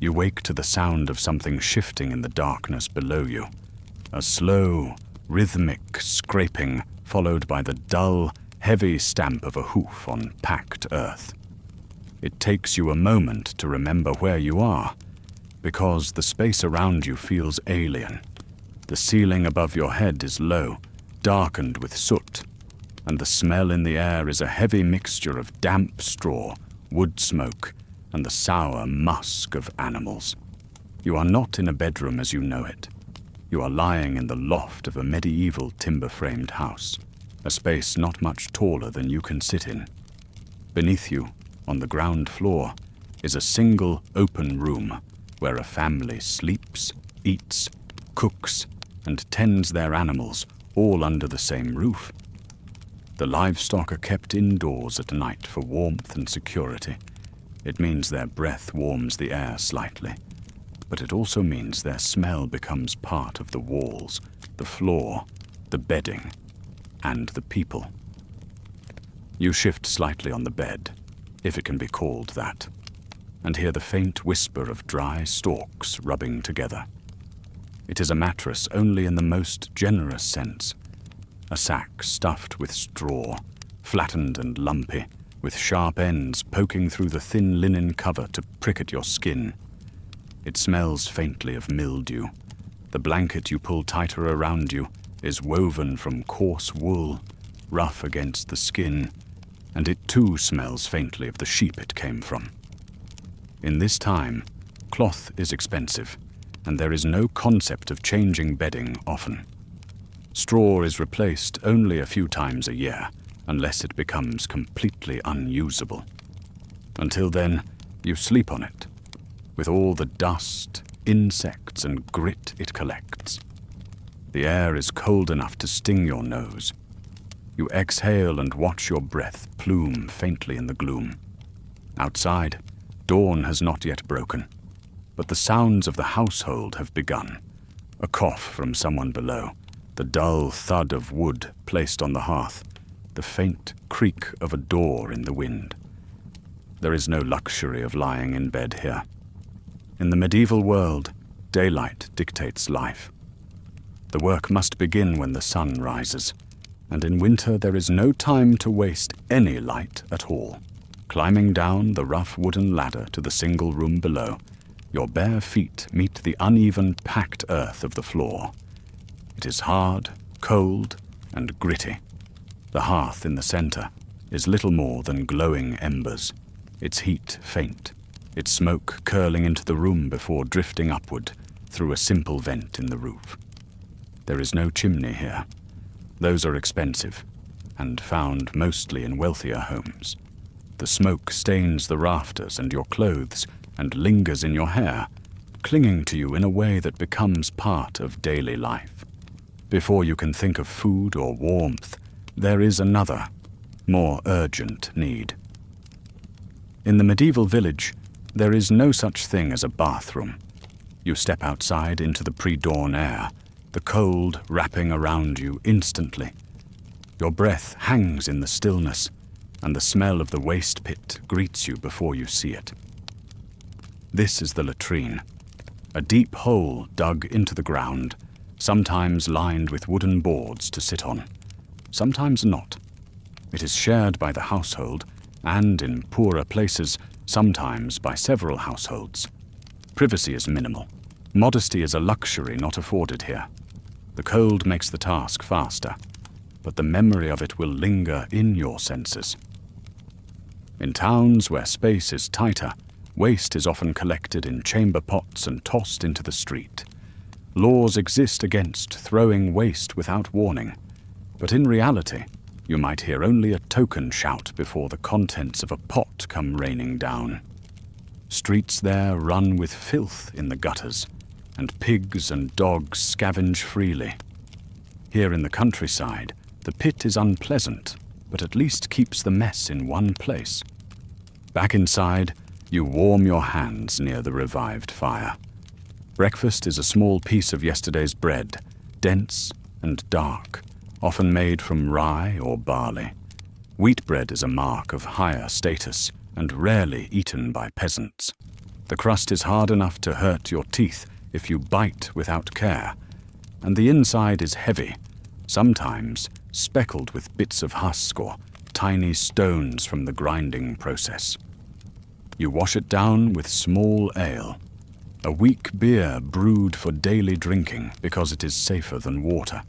You wake to the sound of something shifting in the darkness below you. A slow, rhythmic scraping followed by the dull, heavy stamp of a hoof on packed earth. It takes you a moment to remember where you are, because the space around you feels alien. The ceiling above your head is low, darkened with soot, and the smell in the air is a heavy mixture of damp straw, wood smoke, and the sour musk of animals. You are not in a bedroom as you know it. You are lying in the loft of a medieval timber-framed house, a space not much taller than you can sit in. Beneath you, on the ground floor, is a single open room where a family sleeps, eats, cooks, and tends their animals, all under the same roof. The livestock are kept indoors at night for warmth and security. It means their breath warms the air slightly, but it also means their smell becomes part of the walls, the floor, the bedding, and the people. You shift slightly on the bed, if it can be called that, and hear the faint whisper of dry stalks rubbing together. It is a mattress only in the most generous sense, a sack stuffed with straw, flattened and lumpy, with sharp ends poking through the thin linen cover to prick at your skin. It smells faintly of mildew. The blanket you pull tighter around you is woven from coarse wool, rough against the skin, and it too smells faintly of the sheep it came from. In this time, cloth is expensive, and there is no concept of changing bedding often. Straw is replaced only a few times a year, unless it becomes completely unusable. Until then, you sleep on it, with all the dust, insects, and grit it collects. The air is cold enough to sting your nose. You exhale and watch your breath plume faintly in the gloom. Outside, dawn has not yet broken, but the sounds of the household have begun. A cough from someone below, the dull thud of wood placed on the hearth, the faint creak of a door in the wind. There is no luxury of lying in bed here. In the medieval world, daylight dictates life. The work must begin when the sun rises, and in winter there is no time to waste any light at all. Climbing down the rough wooden ladder to the single room below, your bare feet meet the uneven, packed earth of the floor. It is hard, cold, and gritty. The hearth in the center is little more than glowing embers, its heat faint, its smoke curling into the room before drifting upward through a simple vent in the roof. There is no chimney here. Those are expensive, and found mostly in wealthier homes. The smoke stains the rafters and your clothes and lingers in your hair, clinging to you in a way that becomes part of daily life. Before you can think of food or warmth, there is another, more urgent need. In the medieval village, there is no such thing as a bathroom. You step outside into the pre-dawn air, the cold wrapping around you instantly. Your breath hangs in the stillness, and the smell of the waste pit greets you before you see it. This is the latrine, a deep hole dug into the ground, sometimes lined with wooden boards to sit on, sometimes not. It is shared by the household, and in poorer places, sometimes by several households. Privacy is minimal. Modesty is a luxury not afforded here. The cold makes the task faster, but the memory of it will linger in your senses. In towns where space is tighter, waste is often collected in chamber pots and tossed into the street. Laws exist against throwing waste without warning, but in reality, you might hear only a token shout before the contents of a pot come raining down. Streets there run with filth in the gutters, and pigs and dogs scavenge freely. Here in the countryside, the pit is unpleasant, but at least keeps the mess in one place. Back inside, you warm your hands near the revived fire. Breakfast is a small piece of yesterday's bread, dense and dark, often made from rye or barley. Wheat bread is a mark of higher status and rarely eaten by peasants. The crust is hard enough to hurt your teeth if you bite without care, and the inside is heavy, sometimes speckled with bits of husk or tiny stones from the grinding process. You wash it down with small ale, a weak beer brewed for daily drinking because it is safer than water.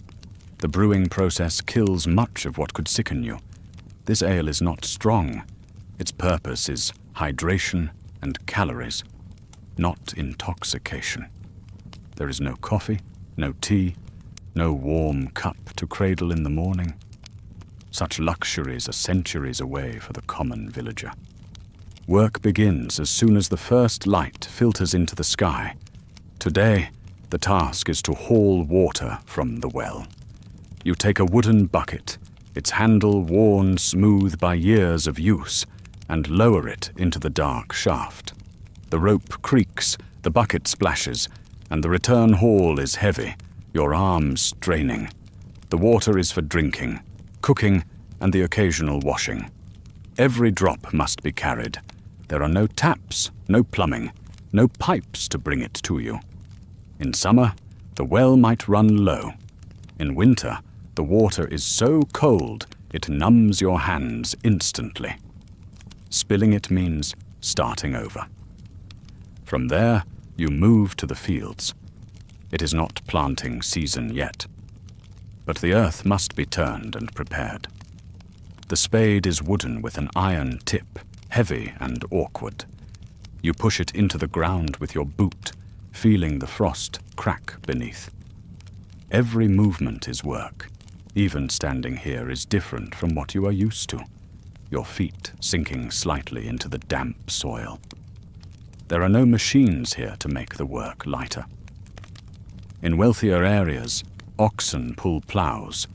The brewing process kills much of what could sicken you. This ale is not strong. Its purpose is hydration and calories, not intoxication. There is no coffee, no tea, no warm cup to cradle in the morning. Such luxuries are centuries away for the common villager. Work begins as soon as the first light filters into the sky. Today, the task is to haul water from the well. You take a wooden bucket, its handle worn smooth by years of use, and lower it into the dark shaft. The rope creaks, the bucket splashes, and the return haul is heavy, your arms straining. The water is for drinking, cooking, and the occasional washing. Every drop must be carried. There are no taps, no plumbing, no pipes to bring it to you. In summer, the well might run low. In winter, the water is so cold it numbs your hands instantly. Spilling it means starting over. From there, you move to the fields. It is not planting season yet, but the earth must be turned and prepared. The spade is wooden with an iron tip, heavy and awkward. You push it into the ground with your boot, feeling the frost crack beneath. Every movement is work. Even standing here is different from what you are used to, your feet sinking slightly into the damp soil. There are no machines here to make the work lighter. In wealthier areas, oxen pull plows,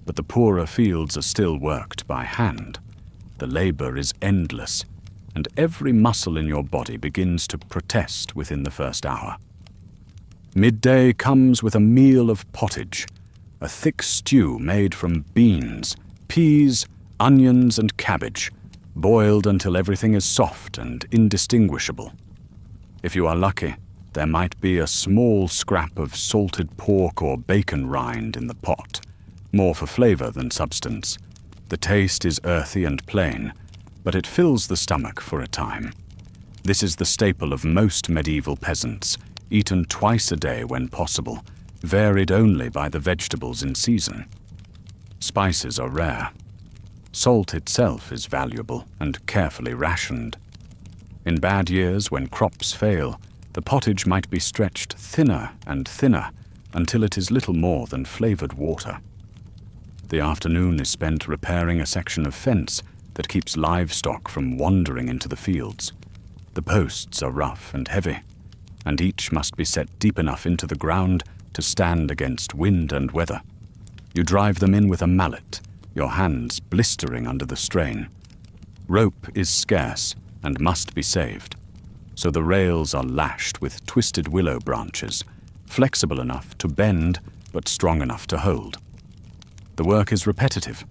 but the poorer fields are still worked by hand. The labor is endless, and every muscle in your body begins to protest within the first hour. Midday comes with a meal of pottage, a thick stew made from beans, peas, onions, and cabbage, boiled until everything is soft and indistinguishable. If you are lucky, there might be a small scrap of salted pork or bacon rind in the pot, more for flavor than substance. The taste is earthy and plain, but it fills the stomach for a time. This is the staple of most medieval peasants, eaten twice a day when possible, varied only by the vegetables in season. Spices are rare. Salt itself is valuable and carefully rationed. In bad years, when crops fail, the pottage might be stretched thinner and thinner until it is little more than flavored water. The afternoon is spent repairing a section of fence that keeps livestock from wandering into the fields. The posts are rough and heavy, and each must be set deep enough into the ground to stand against wind and weather. You drive them in with a mallet, your hands blistering under the strain. Rope is scarce and must be saved, so the rails are lashed with twisted willow branches, flexible enough to bend but strong enough to hold. The work is repetitive,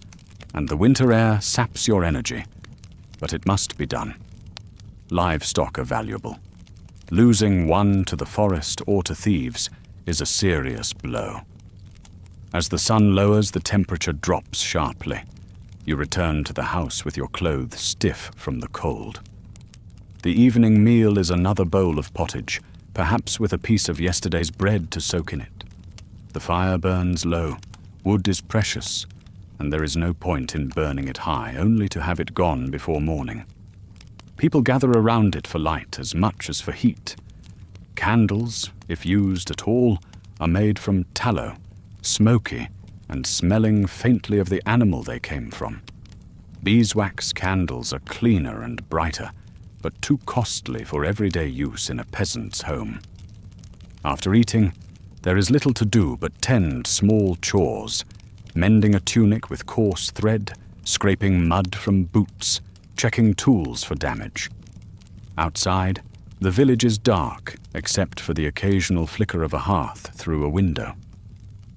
and the winter air saps your energy, but it must be done. Livestock are valuable. Losing one to the forest or to thieves is a serious blow. As the sun lowers, the temperature drops sharply. You return to the house with your clothes stiff from the cold. The evening meal is another bowl of pottage, perhaps with a piece of yesterday's bread to soak in it. The fire burns low. Wood is precious, and there is no point in burning it high, only to have it gone before morning. People gather around it for light as much as for heat. Candles, if used at all, are made from tallow, smoky, and smelling faintly of the animal they came from. Beeswax candles are cleaner and brighter, but too costly for everyday use in a peasant's home. After eating, there is little to do but tend small chores, mending a tunic with coarse thread, scraping mud from boots, checking tools for damage. Outside, the village is dark, except for the occasional flicker of a hearth through a window.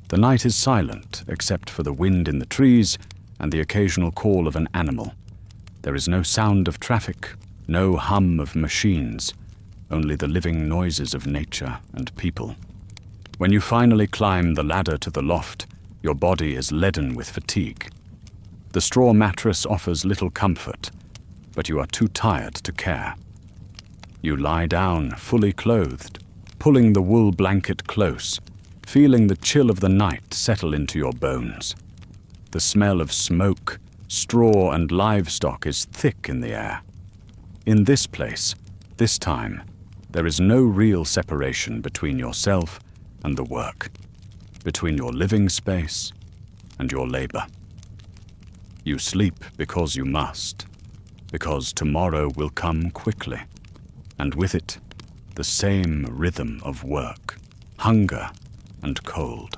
The night is silent, except for the wind in the trees and the occasional call of an animal. There is no sound of traffic, no hum of machines. only the living noises of nature and people. When you finally climb the ladder to the loft, your body is leaden with fatigue. The straw mattress offers little comfort, but you are too tired to care. You lie down, fully clothed, pulling the wool blanket close, feeling the chill of the night settle into your bones. The smell of smoke, straw, and livestock is thick in the air. In this place, this time, there is no real separation between yourself and the work, between your living space and your labor. You sleep because you must, because tomorrow will come quickly, and with it, the same rhythm of work, hunger, and cold.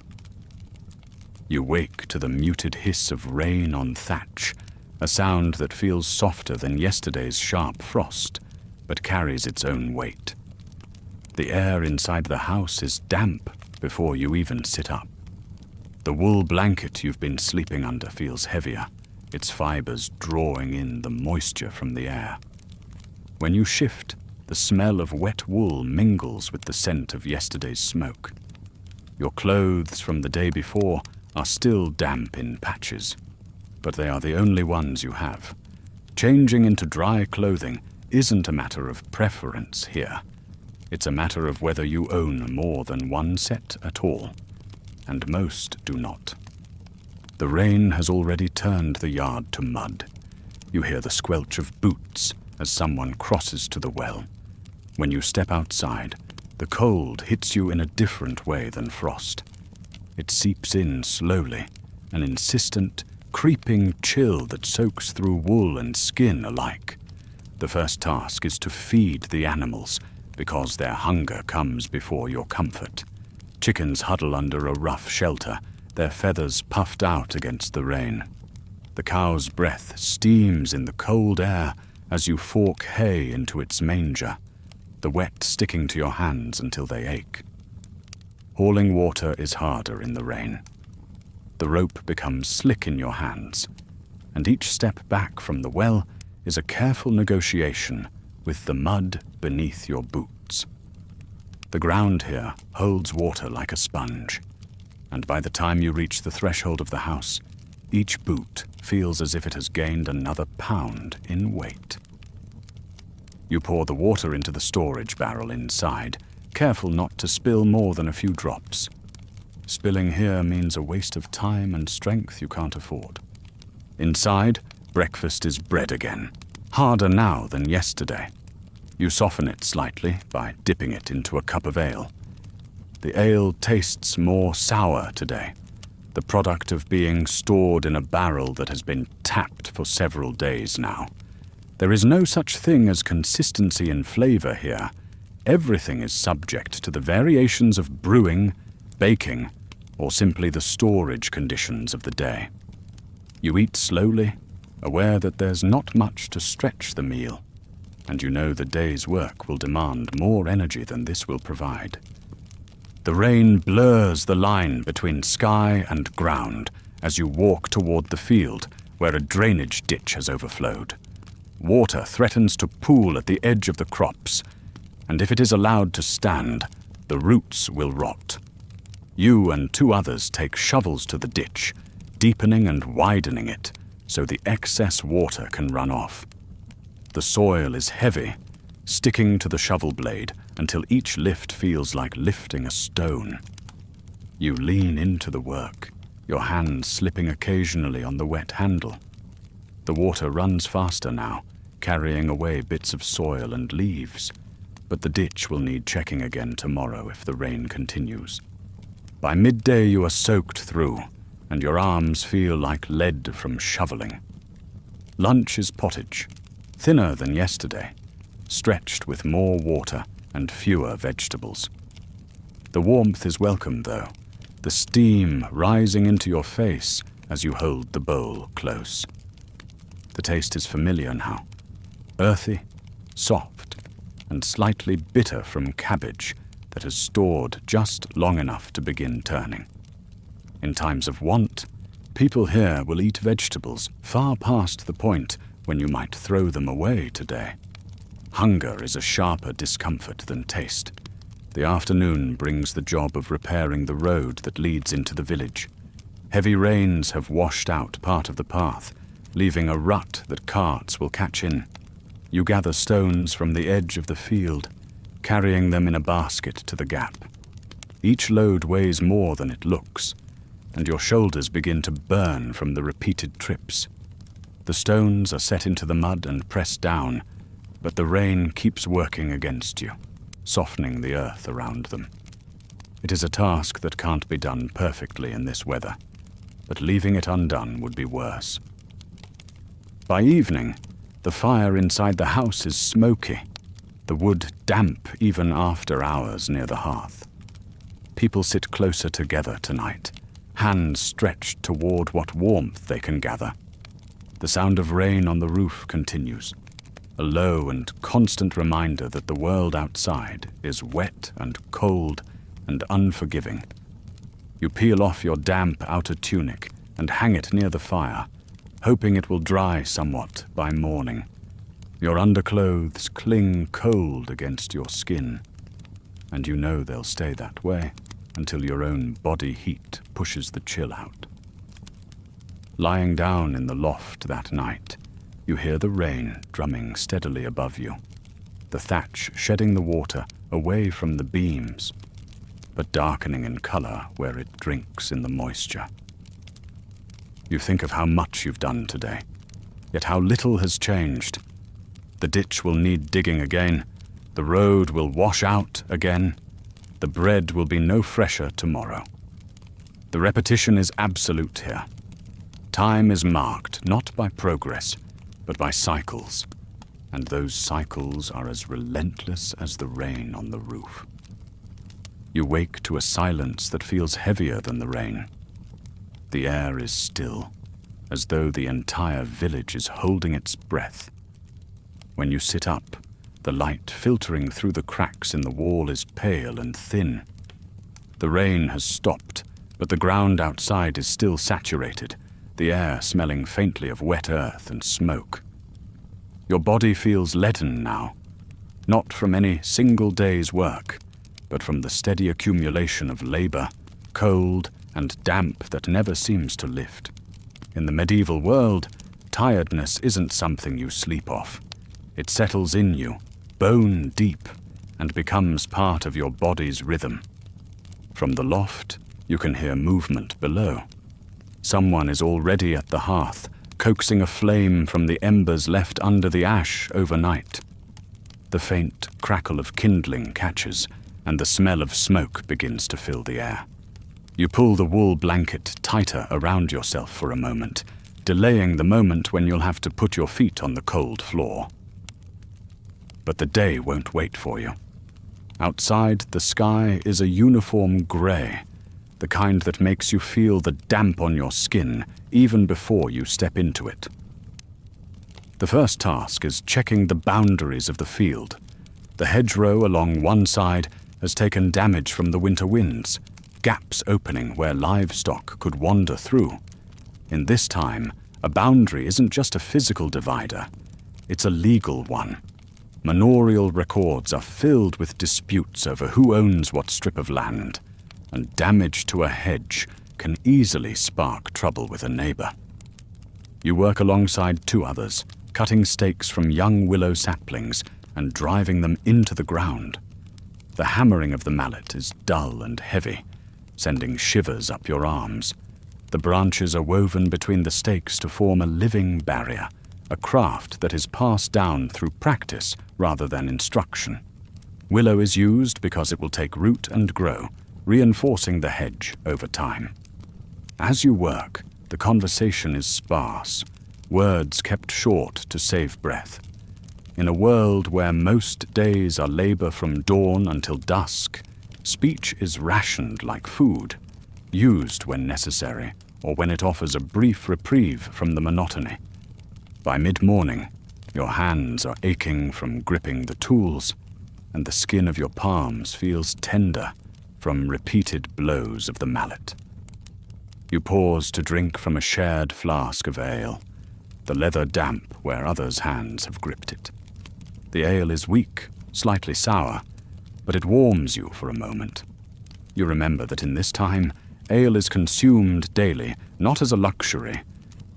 You wake to the muted hiss of rain on thatch, a sound that feels softer than yesterday's sharp frost, but carries its own weight. The air inside the house is damp before you even sit up. The wool blanket you've been sleeping under feels heavier, its fibers drawing in the moisture from the air. When you shift, the smell of wet wool mingles with the scent of yesterday's smoke. Your clothes from the day before are still damp in patches, but they are the only ones you have. Changing into dry clothing isn't a matter of preference here. It's a matter of whether you own more than one set at all, and most do not. The rain has already turned the yard to mud. You hear the squelch of boots as someone crosses to the well. When you step outside, the cold hits you in a different way than frost. It seeps in slowly, an insistent, creeping chill that soaks through wool and skin alike. The first task is to feed the animals, because their hunger comes before your comfort. Chickens huddle under a rough shelter, their feathers puffed out against the rain. The cow's breath steams in the cold air as you fork hay into its manger, the wet sticking to your hands until they ache. Hauling water is harder in the rain. The rope becomes slick in your hands, and each step back from the well is a careful negotiation with the mud beneath your boots. The ground here holds water like a sponge, and by the time you reach the threshold of the house, each boot feels as if it has gained another pound in weight. You pour the water into the storage barrel inside, careful not to spill more than a few drops. Spilling here means a waste of time and strength you can't afford. Inside, breakfast is bread again, harder now than yesterday. You soften it slightly by dipping it into a cup of ale. The ale tastes more sour today, the product of being stored in a barrel that has been tapped for several days now. There is no such thing as consistency in flavor here. Everything is subject to the variations of brewing, baking, or simply the storage conditions of the day. You eat slowly, aware that there's not much to stretch the meal, and you know the day's work will demand more energy than this will provide. The rain blurs the line between sky and ground as you walk toward the field where a drainage ditch has overflowed. Water threatens to pool at the edge of the crops, and if it is allowed to stand, the roots will rot. You and 2 others take shovels to the ditch, deepening and widening it so the excess water can run off. The soil is heavy, sticking to the shovel blade until each lift feels like lifting a stone. You lean into the work, your hands slipping occasionally on the wet handle. The water runs faster now, carrying away bits of soil and leaves, but the ditch will need checking again tomorrow if the rain continues. By midday you are soaked through, and your arms feel like lead from shoveling. Lunch is pottage, thinner than yesterday, stretched with more water and fewer vegetables. The warmth is welcome, though, the steam rising into your face as you hold the bowl close. The taste is familiar now, earthy, soft, and slightly bitter from cabbage that has stored just long enough to begin turning. In times of want, people here will eat vegetables far past the point when you might throw them away today. Hunger is a sharper discomfort than taste. The afternoon brings the job of repairing the road that leads into the village. Heavy rains have washed out part of the path, leaving a rut that carts will catch in. You gather stones from the edge of the field, carrying them in a basket to the gap. Each load weighs more than it looks, and your shoulders begin to burn from the repeated trips. The stones are set into the mud and pressed down, but the rain keeps working against you, softening the earth around them. It is a task that can't be done perfectly in this weather, but leaving it undone would be worse. By evening, the fire inside the house is smoky, the wood damp even after hours near the hearth. People sit closer together tonight, hands stretched toward what warmth they can gather. The sound of rain on the roof continues, a low and constant reminder that the world outside is wet and cold and unforgiving. You peel off your damp outer tunic and hang it near the fire, hoping it will dry somewhat by morning. Your underclothes cling cold against your skin, and you know they'll stay that way until your own body heat pushes the chill out. Lying down in the loft that night, you hear the rain drumming steadily above you, the thatch shedding the water away from the beams, but darkening in color where it drinks in the moisture. You think of how much you've done today, yet how little has changed. The ditch will need digging again, the road will wash out again, the bread will be no fresher tomorrow. The repetition is absolute here. Time is marked not by progress, but by cycles, and those cycles are as relentless as the rain on the roof. You wake to a silence that feels heavier than the rain. The air is still, as though the entire village is holding its breath. When you sit up, the light filtering through the cracks in the wall is pale and thin. The rain has stopped, but the ground outside is still saturated, the air smelling faintly of wet earth and smoke. Your body feels leaden now, not from any single day's work, but from the steady accumulation of labor, cold, and damp that never seems to lift. In the medieval world, tiredness isn't something you sleep off. It settles in you, bone deep, and becomes part of your body's rhythm. From the loft, you can hear movement below. Someone is already at the hearth, coaxing a flame from the embers left under the ash overnight. The faint crackle of kindling catches, and the smell of smoke begins to fill the air. You pull the wool blanket tighter around yourself for a moment, delaying the moment when you'll have to put your feet on the cold floor. But the day won't wait for you. Outside, the sky is a uniform gray, the kind that makes you feel the damp on your skin even before you step into it. The first task is checking the boundaries of the field. The hedgerow along one side has taken damage from the winter winds, gaps opening where livestock could wander through. In this time, a boundary isn't just a physical divider, it's a legal one. Manorial records are filled with disputes over who owns what strip of land, and damage to a hedge can easily spark trouble with a neighbor. You work alongside two others, cutting stakes from young willow saplings and driving them into the ground. The hammering of the mallet is dull and heavy, sending shivers up your arms. The branches are woven between the stakes to form a living barrier, a craft that is passed down through practice rather than instruction. Willow is used because it will take root and grow, reinforcing the hedge over time. As you work, the conversation is sparse, words kept short to save breath. In a world where most days are labor from dawn until dusk, speech is rationed like food, used when necessary or when it offers a brief reprieve from the monotony. By mid-morning, your hands are aching from gripping the tools, and the skin of your palms feels tender from repeated blows of the mallet. You pause to drink from a shared flask of ale, the leather damp where others' hands have gripped it. The ale is weak, slightly sour, but it warms you for a moment. You remember that in this time, ale is consumed daily, not as a luxury,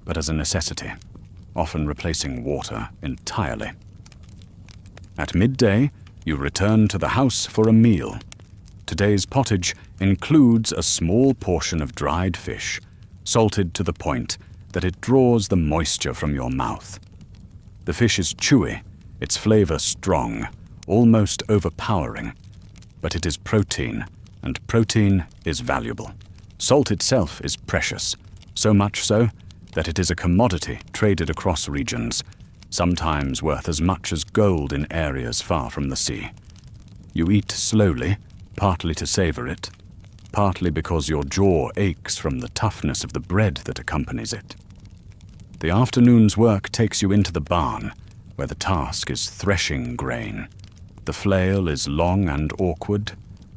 but as a necessity, often replacing water entirely. At midday, you return to the house for a meal. Today's pottage includes a small portion of dried fish, salted to the point that it draws the moisture from your mouth. The fish is chewy, its flavor strong, almost overpowering, but it is protein, and protein is valuable. Salt itself is precious, so much so that it is a commodity traded across regions, sometimes worth as much as gold in areas far from the sea. You eat slowly, partly to savor it, partly because your jaw aches from the toughness of the bread that accompanies it. The afternoon's work takes you into the barn, where the task is threshing grain. The flail is long and awkward,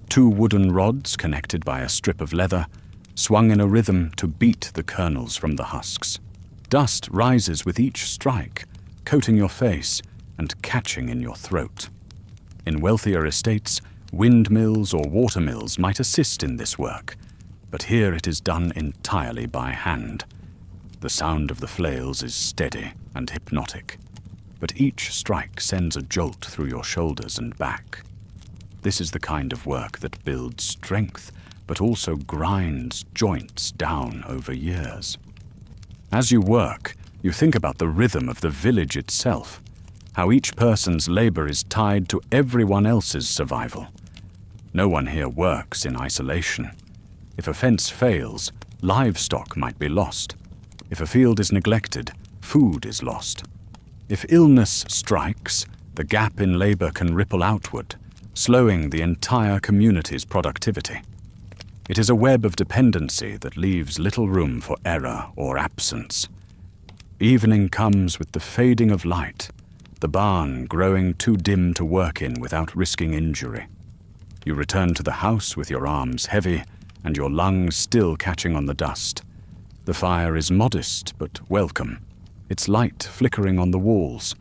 2 wooden rods connected by a strip of leather, swung in a rhythm to beat the kernels from the husks. Dust rises with each strike, coating your face and catching in your throat. In wealthier estates, windmills or watermills might assist in this work, but here it is done entirely by hand. The sound of the flails is steady and hypnotic, but each strike sends a jolt through your shoulders and back. This is the kind of work that builds strength, but also grinds joints down over years. As you work, you think about the rhythm of the village itself, how each person's labor is tied to everyone else's survival. No one here works in isolation. If a fence fails, livestock might be lost. If a field is neglected, food is lost. If illness strikes, the gap in labor can ripple outward, slowing the entire community's productivity. It is a web of dependency that leaves little room for error or absence. Evening comes with the fading of light, the barn growing too dim to work in without risking injury. You return to the house with your arms heavy and your lungs still catching on the dust. The fire is modest but welcome, its light flickering on the walls.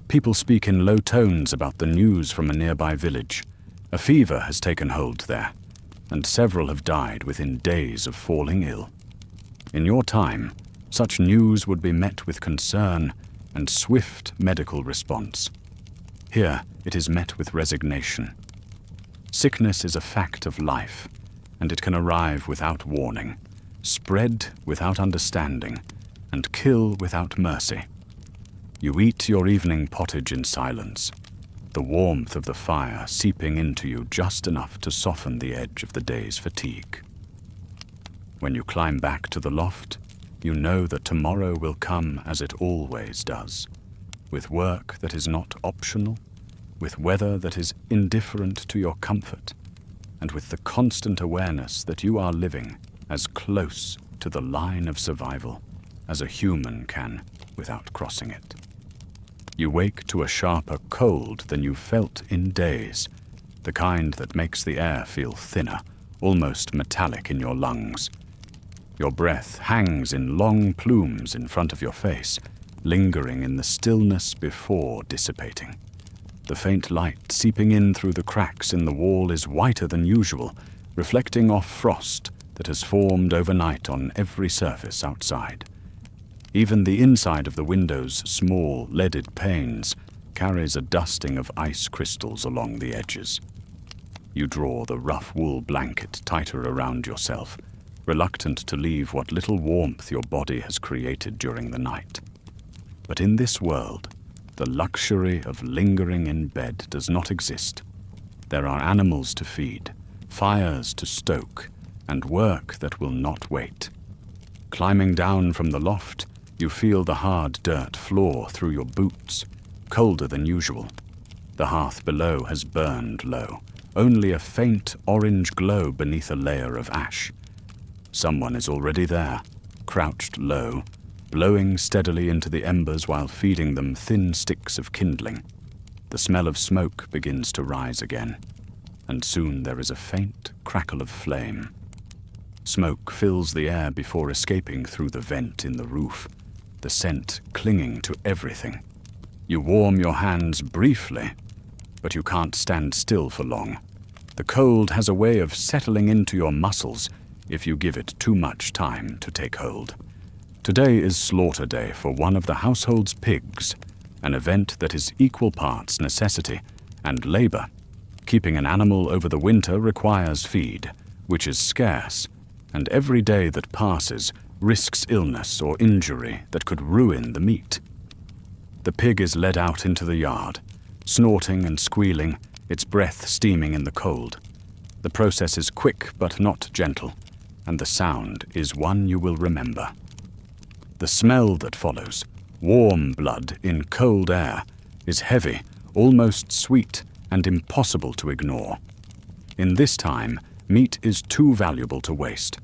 People speak in low tones about the news from a nearby village. A fever has taken hold there, and several have died within days of falling ill. In your time, such news would be met with concern and swift medical response. Here, it is met with resignation. Sickness is a fact of life, and it can arrive without warning, spread without understanding, and kill without mercy. You eat your evening pottage in silence, the warmth of the fire seeping into you just enough to soften the edge of the day's fatigue. When you climb back to the loft, you know that tomorrow will come as it always does, with work that is not optional, with weather that is indifferent to your comfort, and with the constant awareness that you are living as close to the line of survival as a human can without crossing it. You wake to a sharper cold than you've felt in days, the kind that makes the air feel thinner, almost metallic in your lungs. Your breath hangs in long plumes in front of your face, lingering in the stillness before dissipating. The faint light seeping in through the cracks in the wall is whiter than usual, reflecting off frost that has formed overnight on every surface outside. Even the inside of the window's small, leaded panes carries a dusting of ice crystals along the edges. You draw the rough wool blanket tighter around yourself, reluctant to leave what little warmth your body has created during the night. But in this world, the luxury of lingering in bed does not exist. There are animals to feed, fires to stoke, and work that will not wait. Climbing down from the loft, you feel the hard dirt floor through your boots, colder than usual. The hearth below has burned low, only a faint orange glow beneath a layer of ash. Someone is already there, crouched low, blowing steadily into the embers while feeding them thin sticks of kindling. The smell of smoke begins to rise again, and soon there is a faint crackle of flame. Smoke fills the air before escaping through the vent in the roof, the scent clinging to everything. You warm your hands briefly, but you can't stand still for long. The cold has a way of settling into your muscles if you give it too much time to take hold. Today is slaughter day for one of the household's pigs, an event that is equal parts necessity and labor. Keeping an animal over the winter requires feed, which is scarce, and every day that passes risks illness or injury that could ruin the meat. The pig is led out into the yard, snorting and squealing, its breath steaming in the cold. The process is quick but not gentle, and the sound is one you will remember. The smell that follows, warm blood in cold air, is heavy, almost sweet, and impossible to ignore. In this time, meat is too valuable to waste.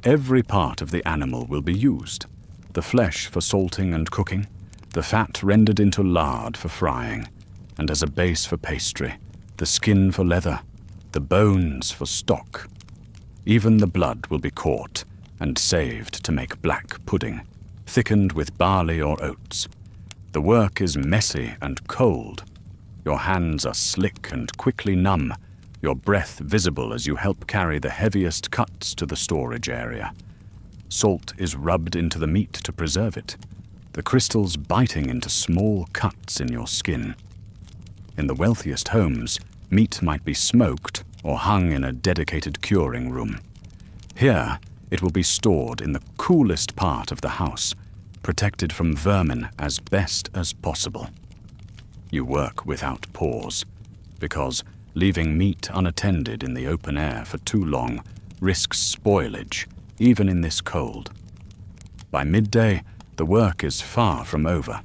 Every part of the animal will be used: the flesh for salting and cooking, the fat rendered into lard for frying, and as a base for pastry, the skin for leather, the bones for stock. Even the blood will be caught and saved to make black pudding, thickened with barley or oats. The work is messy and cold. Your hands are slick and quickly numb, your breath visible as you help carry the heaviest cuts to the storage area. Salt is rubbed into the meat to preserve it, the crystals biting into small cuts in your skin. In the wealthiest homes, meat might be smoked or hung in a dedicated curing room. Here, it will be stored in the coolest part of the house, protected from vermin as best as possible. You work without pause, because leaving meat unattended in the open air for too long risks spoilage, even in this cold. By midday, the work is far from over,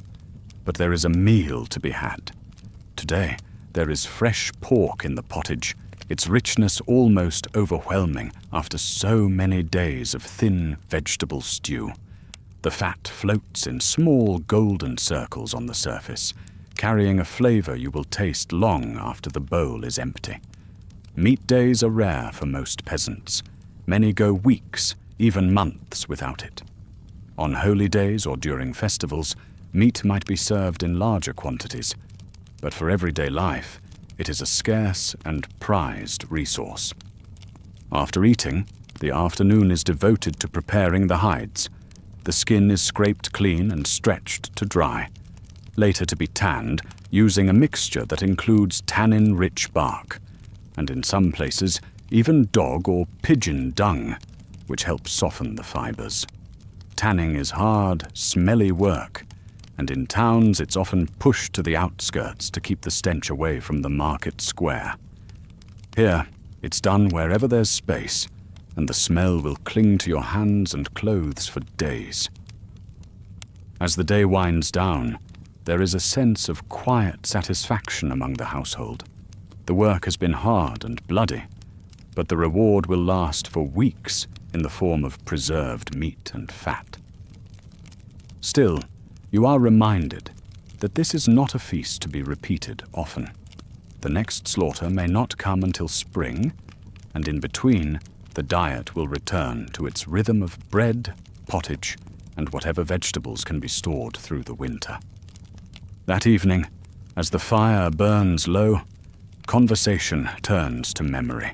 but there is a meal to be had. Today, there is fresh pork in the pottage, its richness almost overwhelming after so many days of thin vegetable stew. The fat floats in small golden circles on the surface, carrying a flavor you will taste long after the bowl is empty. Meat days are rare for most peasants. Many go weeks, even months without it. On holy days or during festivals, meat might be served in larger quantities, but for everyday life, it is a scarce and prized resource. After eating, the afternoon is devoted to preparing the hides. The skin is scraped clean and stretched to dry, later to be tanned using a mixture that includes tannin-rich bark, and in some places, even dog or pigeon dung, which helps soften the fibers. Tanning is hard, smelly work, and in towns it's often pushed to the outskirts to keep the stench away from the market square. Here, it's done wherever there's space, and the smell will cling to your hands and clothes for days. As the day winds down, there is a sense of quiet satisfaction among the household. The work has been hard and bloody, but the reward will last for weeks in the form of preserved meat and fat. Still, you are reminded that this is not a feast to be repeated often. The next slaughter may not come until spring, and in between, the diet will return to its rhythm of bread, pottage, and whatever vegetables can be stored through the winter. That evening, as the fire burns low, conversation turns to memory.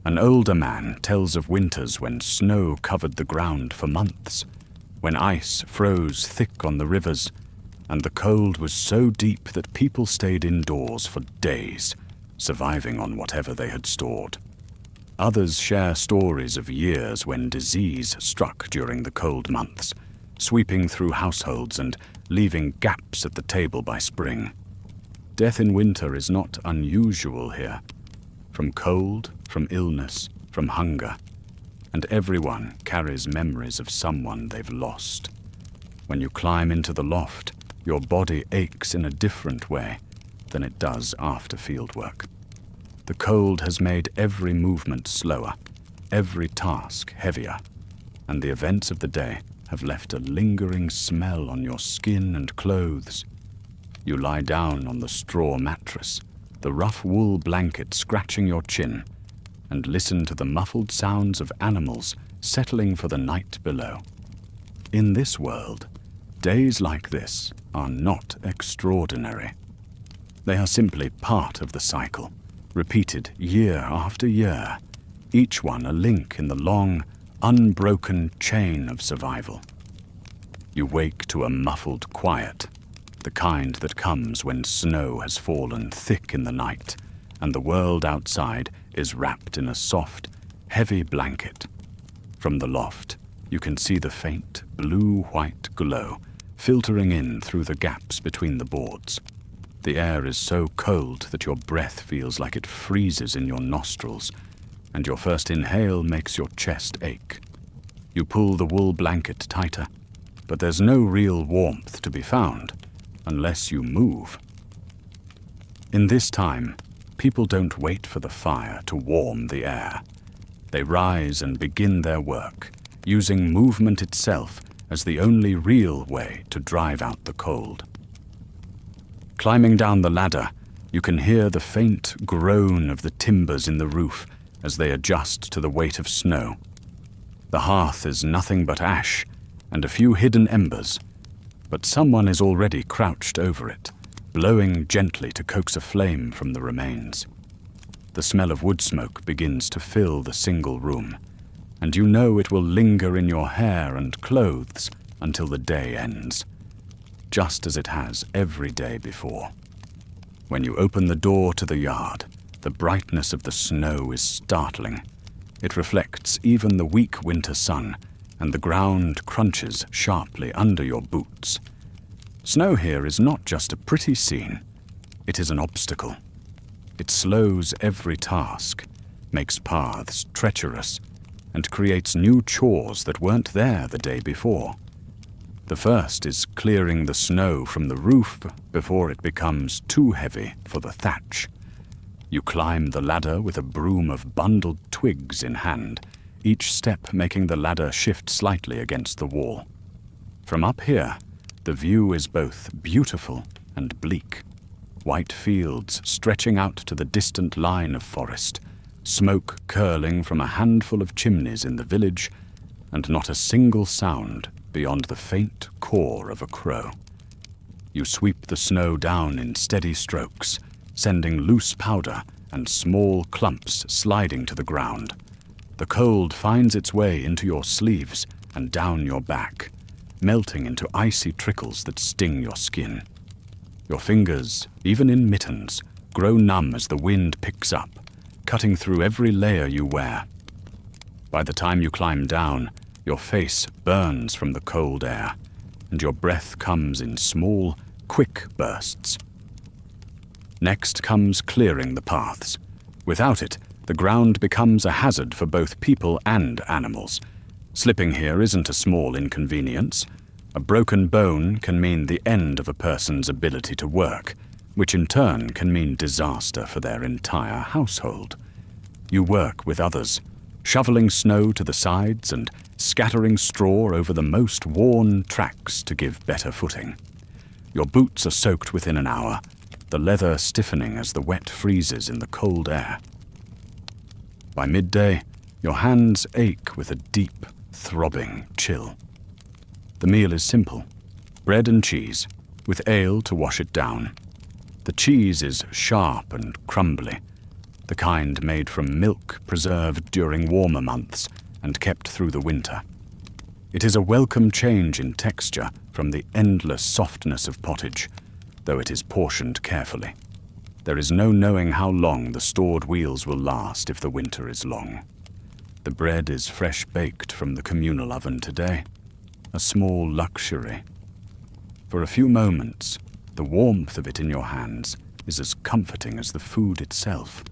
An older man tells of winters when snow covered the ground for months, when ice froze thick on the rivers, and the cold was so deep that people stayed indoors for days, surviving on whatever they had stored. Others share stories of years when disease struck during the cold months, sweeping through households and leaving gaps at the table by spring. Death in winter is not unusual here, from cold, from illness, from hunger, and everyone carries memories of someone they've lost. When you climb into the loft, your body aches in a different way than it does after fieldwork. The cold has made every movement slower, every task heavier, and the events of the day have left a lingering smell on your skin and clothes. You lie down on the straw mattress, the rough wool blanket scratching your chin, and listen to the muffled sounds of animals settling for the night below. In this world, days like this are not extraordinary. They are simply part of the cycle, repeated year after year, each one a link in the long, unbroken chain of survival. You wake to a muffled quiet, the kind that comes when snow has fallen thick in the night and the world outside is wrapped in a soft, heavy blanket. From the loft, you can see the faint, blue-white glow filtering in through the gaps between the boards. The air is so cold that your breath feels like it freezes in your nostrils, and your first inhale makes your chest ache. You pull the wool blanket tighter, but there's no real warmth to be found unless you move. In this time, people don't wait for the fire to warm the air. They rise and begin their work, using movement itself as the only real way to drive out the cold. Climbing down the ladder, you can hear the faint groan of the timbers in the roof as they adjust to the weight of snow. The hearth is nothing but ash and a few hidden embers, but someone is already crouched over it, blowing gently to coax a flame from the remains. The smell of wood smoke begins to fill the single room, and you know it will linger in your hair and clothes until the day ends, just as it has every day before. When you open the door to the yard, the brightness of the snow is startling. It reflects even the weak winter sun, and the ground crunches sharply under your boots. Snow here is not just a pretty scene, it is an obstacle. It slows every task, makes paths treacherous, and creates new chores that weren't there the day before. The first is clearing the snow from the roof before it becomes too heavy for the thatch. You climb the ladder with a broom of bundled twigs in hand, each step making the ladder shift slightly against the wall. From up here, the view is both beautiful and bleak. White fields stretching out to the distant line of forest, smoke curling from a handful of chimneys in the village, and not a single sound beyond the faint caw of a crow. You sweep the snow down in steady strokes, sending loose powder and small clumps sliding to the ground. The cold finds its way into your sleeves and down your back, melting into icy trickles that sting your skin. Your fingers, even in mittens, grow numb as the wind picks up, cutting through every layer you wear. By the time you climb down, your face burns from the cold air, and your breath comes in small, quick bursts. Next comes clearing the paths. Without it, the ground becomes a hazard for both people and animals. Slipping here isn't a small inconvenience. A broken bone can mean the end of a person's ability to work, which in turn can mean disaster for their entire household. You work with others, shoveling snow to the sides and scattering straw over the most worn tracks to give better footing. Your boots are soaked within an hour, the leather stiffening as the wet freezes in the cold air. By midday, your hands ache with a deep, throbbing chill. The meal is simple: bread and cheese, with ale to wash it down. The cheese is sharp and crumbly, the kind made from milk preserved during warmer months and kept through the winter. It is a welcome change in texture from the endless softness of pottage, though it is portioned carefully. There is no knowing how long the stored wheels will last if the winter is long. The bread is fresh baked from the communal oven today, a small luxury. For a few moments, the warmth of it in your hands is as comforting as the food itself.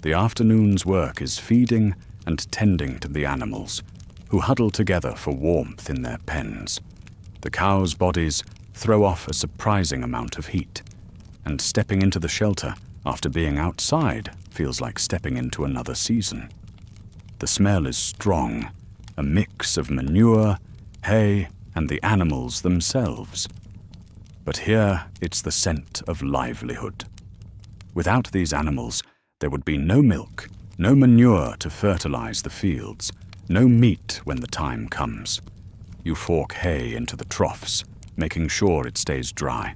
The afternoon's work is feeding and tending to the animals, who huddle together for warmth in their pens. The cows' bodies throw off a surprising amount of heat, and stepping into the shelter after being outside feels like stepping into another season. The smell is strong, a mix of manure, hay, and the animals themselves. But here it's the scent of livelihood. Without these animals, there would be no milk, no manure to fertilize the fields, no meat when the time comes. You fork hay into the troughs, making sure it stays dry.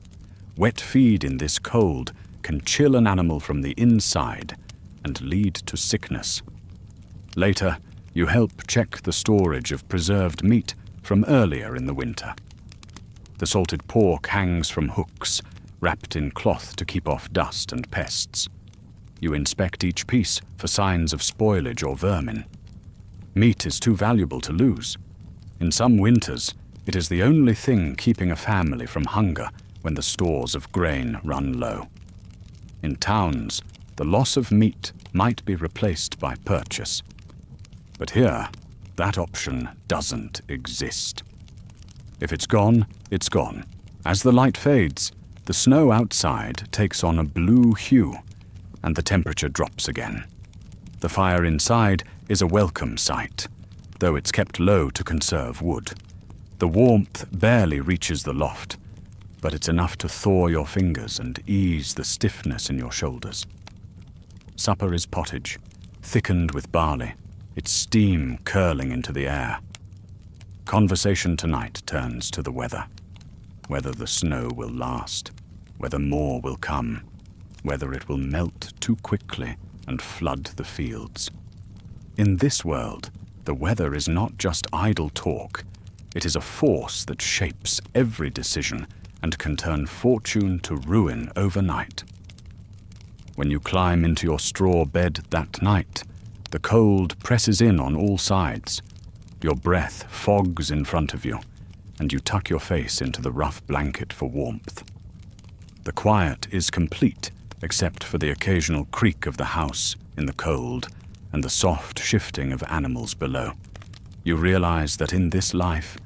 Wet feed in this cold can chill an animal from the inside and lead to sickness. Later, you help check the storage of preserved meat from earlier in the winter. The salted pork hangs from hooks, wrapped in cloth to keep off dust and pests. You inspect each piece for signs of spoilage or vermin. Meat is too valuable to lose. In some winters, it is the only thing keeping a family from hunger when the stores of grain run low. In towns, the loss of meat might be replaced by purchase. But here, that option doesn't exist. If it's gone, it's gone. As the light fades, the snow outside takes on a blue hue, and the temperature drops again. The fire inside is a welcome sight, though it's kept low to conserve wood. The warmth barely reaches the loft, but it's enough to thaw your fingers and ease the stiffness in your shoulders. Supper is pottage, thickened with barley, its steam curling into the air. Conversation tonight turns to the weather. Whether the snow will last, whether more will come, whether it will melt too quickly and flood the fields. In this world, the weather is not just idle talk. It is a force that shapes every decision and can turn fortune to ruin overnight. When you climb into your straw bed that night, the cold presses in on all sides. Your breath fogs in front of you, and you tuck your face into the rough blanket for warmth. The quiet is complete, except for the occasional creak of the house in the cold and the soft shifting of animals below. You realize that in this life,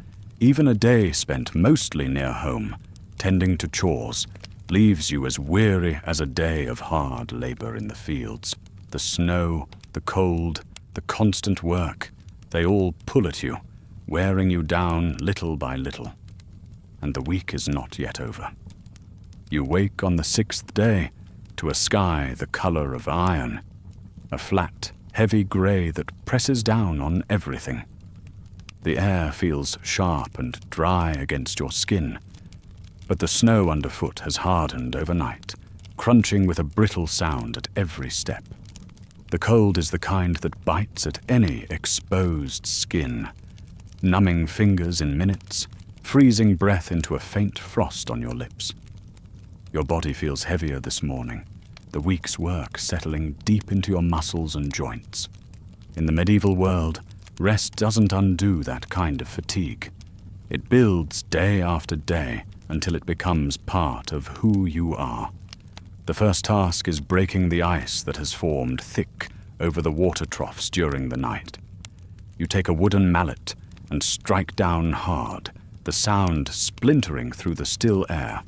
even a day spent mostly near home, tending to chores, leaves you as weary as a day of hard labor in the fields. The snow, the cold, the constant work, they all pull at you, wearing you down little by little. And the week is not yet over. You wake on the 6th day to a sky the color of iron, a flat, heavy gray that presses down on everything. The air feels sharp and dry against your skin, but the snow underfoot has hardened overnight, crunching with a brittle sound at every step. The cold is the kind that bites at any exposed skin, numbing fingers in minutes, freezing breath into a faint frost on your lips. Your body feels heavier this morning, the week's work settling deep into your muscles and joints. In the medieval world, rest doesn't undo that kind of fatigue. It builds day after day until it becomes part of who you are. The first task is breaking the ice that has formed thick over the water troughs during the night. You take a wooden mallet and strike down hard, the sound splintering through the still air.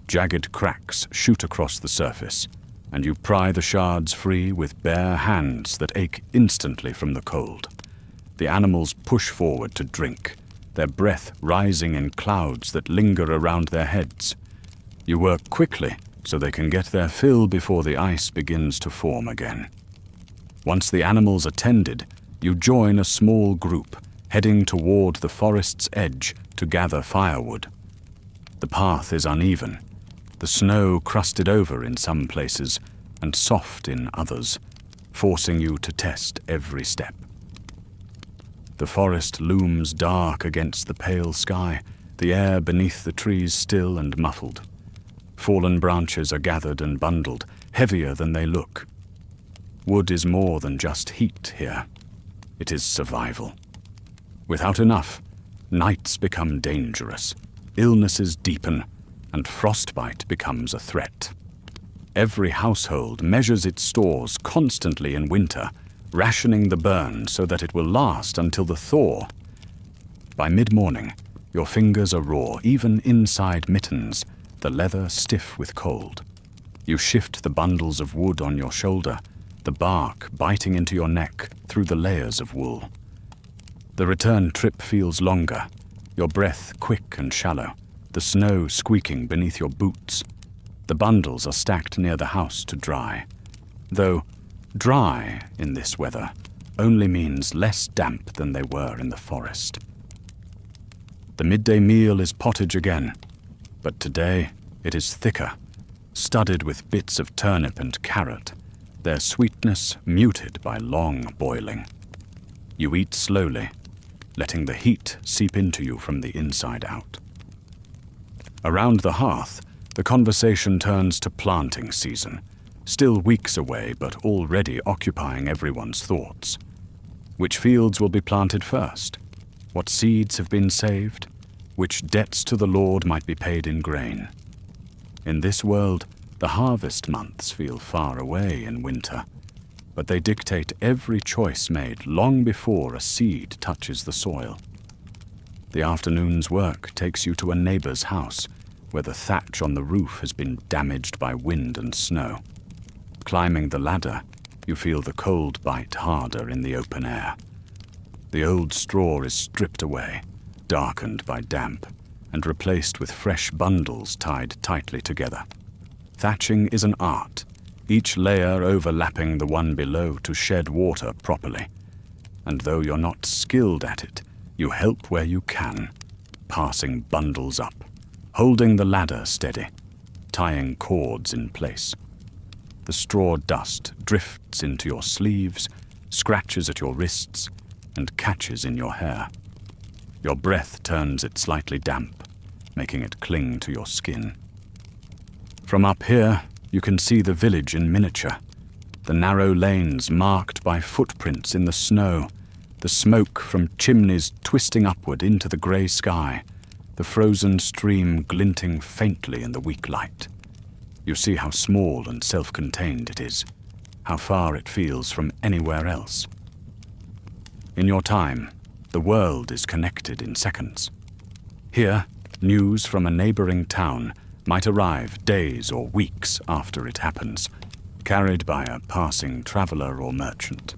Jagged cracks shoot across the surface, and you pry the shards free with bare hands that ache instantly from the cold. The animals push forward to drink, their breath rising in clouds that linger around their heads. You work quickly so they can get their fill before the ice begins to form again. Once the animals are tended, you join a small group, heading toward the forest's edge to gather firewood. The path is uneven, the snow crusted over in some places and soft in others, forcing you to test every step. The forest looms dark against the pale sky, the air beneath the trees still and muffled. Fallen branches are gathered and bundled, heavier than they look. Wood is more than just heat here. It is survival. Without enough, nights become dangerous, illnesses deepen, and frostbite becomes a threat. Every household measures its stores constantly in winter, rationing the burn so that it will last until the thaw. By mid-morning, your fingers are raw, even inside mittens, the leather stiff with cold. You shift the bundles of wood on your shoulder, the bark biting into your neck through the layers of wool. The return trip feels longer, your breath quick and shallow, the snow squeaking beneath your boots. The bundles are stacked near the house to dry, though dry in this weather only means less damp than they were in the forest. The midday meal is pottage again, but today it is thicker, studded with bits of turnip and carrot, their sweetness muted by long boiling. You eat slowly, letting the heat seep into you from the inside out. Around the hearth, the conversation turns to planting season, still weeks away but already occupying everyone's thoughts. Which fields will be planted first? What seeds have been saved? Which debts to the Lord might be paid in grain? In this world, the harvest months feel far away in winter, but they dictate every choice made long before a seed touches the soil. The afternoon's work takes you to a neighbor's house, where the thatch on the roof has been damaged by wind and snow. Climbing the ladder, you feel the cold bite harder in the open air. The old straw is stripped away, darkened by damp, and replaced with fresh bundles tied tightly together. Thatching is an art, each layer overlapping the one below to shed water properly. And though you're not skilled at it, you help where you can, passing bundles up, holding the ladder steady, tying cords in place. The straw dust drifts into your sleeves, scratches at your wrists, and catches in your hair. Your breath turns it slightly damp, making it cling to your skin. From up here, you can see the village in miniature, the narrow lanes marked by footprints in the snow, the smoke from chimneys twisting upward into the grey sky, the frozen stream glinting faintly in the weak light. You see how small and self-contained it is, how far it feels from anywhere else. In your time, the world is connected in seconds. Here, news from a neighboring town might arrive days or weeks after it happens, carried by a passing traveler or merchant.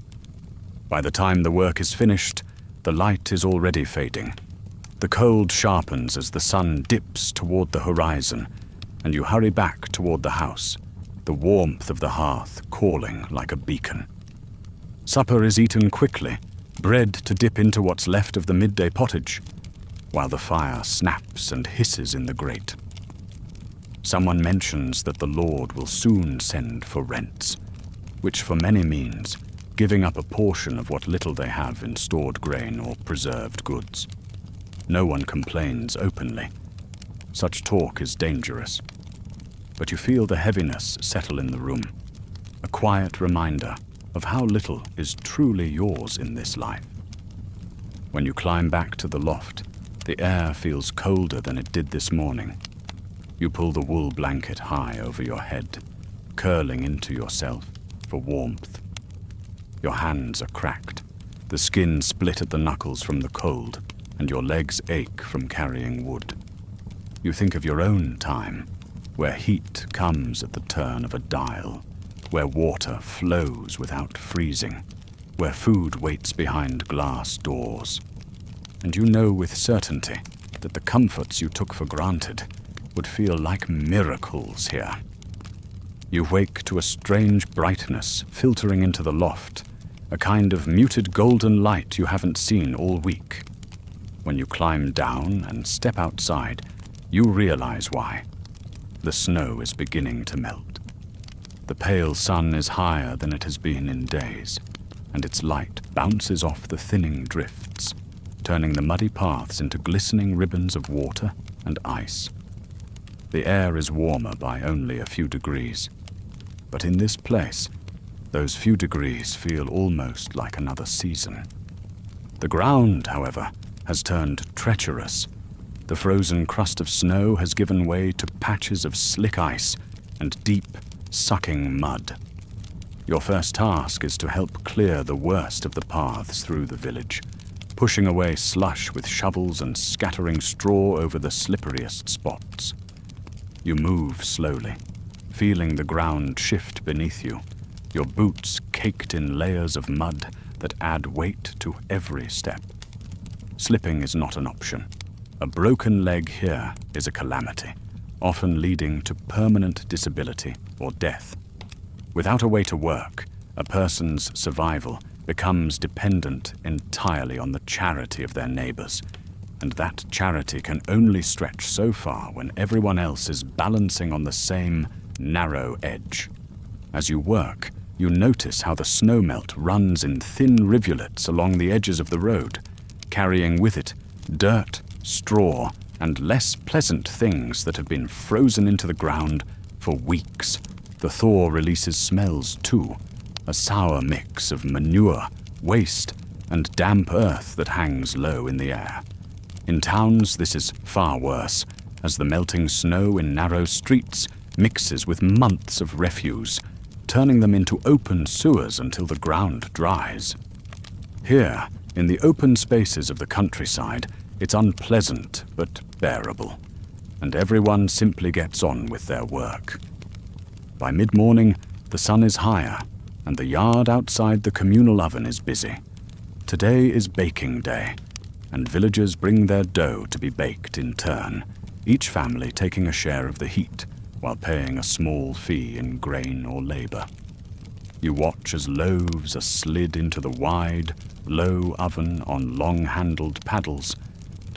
By the time the work is finished, the light is already fading. The cold sharpens as the sun dips toward the horizon, and you hurry back toward the house, the warmth of the hearth calling like a beacon. Supper is eaten quickly, bread to dip into what's left of the midday pottage, while the fire snaps and hisses in the grate. Someone mentions that the Lord will soon send for rents, which for many means giving up a portion of what little they have in stored grain or preserved goods. No one complains openly. Such talk is dangerous. But you feel the heaviness settle in the room, a quiet reminder of how little is truly yours in this life. When you climb back to the loft, the air feels colder than it did this morning. You pull the wool blanket high over your head, curling into yourself for warmth. Your hands are cracked, the skin split at the knuckles from the cold, and your legs ache from carrying wood. You think of your own time, where heat comes at the turn of a dial, where water flows without freezing, where food waits behind glass doors. And you know with certainty that the comforts you took for granted would feel like miracles here. You wake to a strange brightness filtering into the loft, a kind of muted golden light you haven't seen all week. When you climb down and step outside, you realize why. The snow is beginning to melt. The pale sun is higher than it has been in days, and its light bounces off the thinning drifts, turning the muddy paths into glistening ribbons of water and ice. The air is warmer by only a few degrees, but in this place, those few degrees feel almost like another season. The ground, however, has turned treacherous. The frozen crust of snow has given way to patches of slick ice and deep, sucking mud. Your first task is to help clear the worst of the paths through the village, pushing away slush with shovels and scattering straw over the slipperiest spots. You move slowly, feeling the ground shift beneath you, your boots caked in layers of mud that add weight to every step. Slipping is not an option. A broken leg here is a calamity, often leading to permanent disability or death. Without a way to work, a person's survival becomes dependent entirely on the charity of their neighbors, and that charity can only stretch so far when everyone else is balancing on the same narrow edge. As you work, you notice how the snowmelt runs in thin rivulets along the edges of the road, carrying with it dirt, straw, and less pleasant things that have been frozen into the ground for weeks. The thaw releases smells too, a sour mix of manure, waste, and damp earth that hangs low in the air. In towns, this is far worse, as the melting snow in narrow streets mixes with months of refuse, turning them into open sewers until the ground dries. Here, in the open spaces of the countryside, it's unpleasant but bearable, and everyone simply gets on with their work. By mid-morning, the sun is higher, and the yard outside the communal oven is busy. Today is baking day, and villagers bring their dough to be baked in turn, each family taking a share of the heat, while paying a small fee in grain or labor. You watch as loaves are slid into the wide, low oven on long-handled paddles,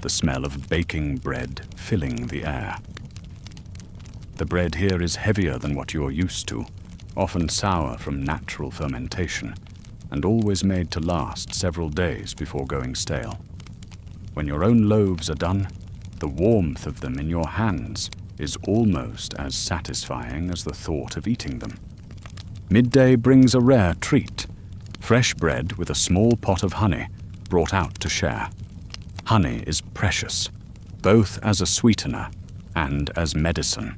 the smell of baking bread filling the air. The bread here is heavier than what you're used to, often sour from natural fermentation, and always made to last several days before going stale. When your own loaves are done, the warmth of them in your hands is almost as satisfying as the thought of eating them. Midday brings a rare treat, fresh bread with a small pot of honey brought out to share. Honey is precious, both as a sweetener and as medicine,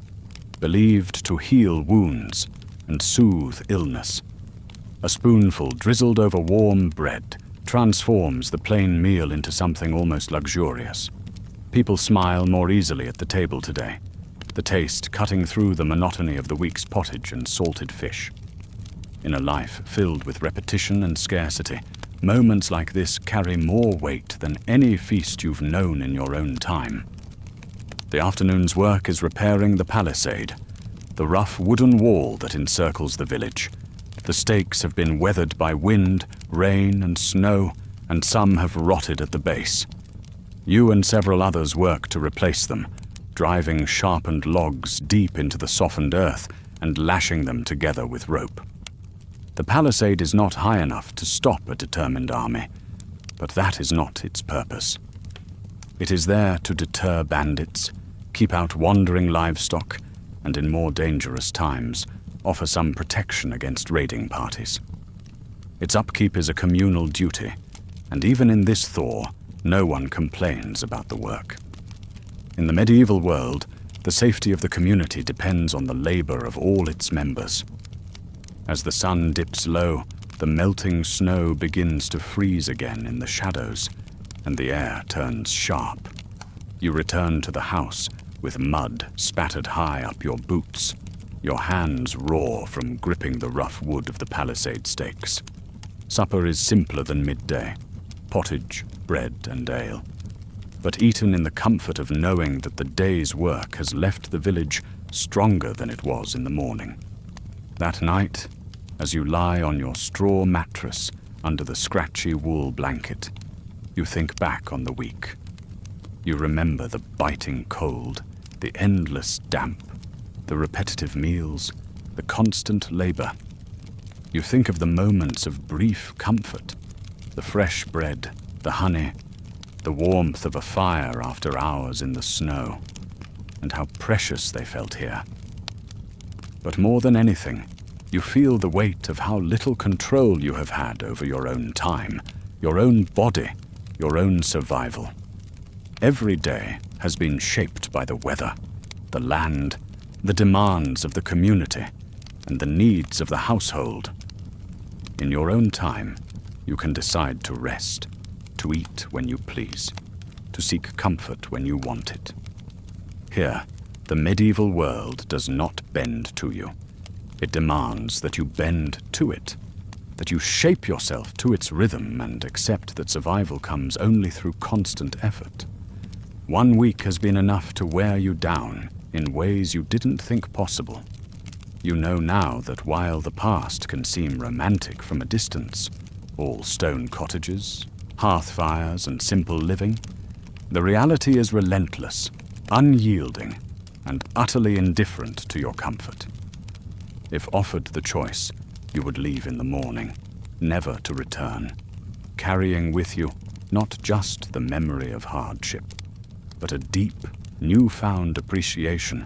believed to heal wounds and soothe illness. A spoonful drizzled over warm bread transforms the plain meal into something almost luxurious. People smile more easily at the table today, the taste cutting through the monotony of the week's pottage and salted fish. In a life filled with repetition and scarcity, moments like this carry more weight than any feast you've known in your own time. The afternoon's work is repairing the palisade, the rough wooden wall that encircles the village. The stakes have been weathered by wind, rain, and snow, and some have rotted at the base. You and several others work to replace them, driving sharpened logs deep into the softened earth and lashing them together with rope. The palisade is not high enough to stop a determined army, but that is not its purpose. It is there to deter bandits, keep out wandering livestock, and in more dangerous times, offer some protection against raiding parties. Its upkeep is a communal duty, and even in this thaw, no one complains about the work. In the medieval world, the safety of the community depends on the labor of all its members. As the sun dips low, the melting snow begins to freeze again in the shadows, and the air turns sharp. You return to the house with mud spattered high up your boots. Your hands raw from gripping the rough wood of the palisade stakes. Supper is simpler than midday, pottage, bread, and ale, but eaten in the comfort of knowing that the day's work has left the village stronger than it was in the morning. That night, as you lie on your straw mattress under the scratchy wool blanket, you think back on the week. You remember the biting cold, the endless damp, the repetitive meals, the constant labor. You think of the moments of brief comfort, the fresh bread, the honey, the warmth of a fire after hours in the snow, and how precious they felt here. But more than anything, you feel the weight of how little control you have had over your own time, your own body, your own survival. Every day has been shaped by the weather, the land, the demands of the community, and the needs of the household. In your own time, you can decide to rest, to eat when you please, to seek comfort when you want it. Here, the medieval world does not bend to you. It demands that you bend to it, that you shape yourself to its rhythm and accept that survival comes only through constant effort. 1 week has been enough to wear you down in ways you didn't think possible. You know now that while the past can seem romantic from a distance, all stone cottages, hearth fires, and simple living, The reality is relentless, unyielding, and utterly indifferent to your comfort. If offered the choice, you would leave in the morning, never to return, carrying with you not just the memory of hardship, but a deep, newfound appreciation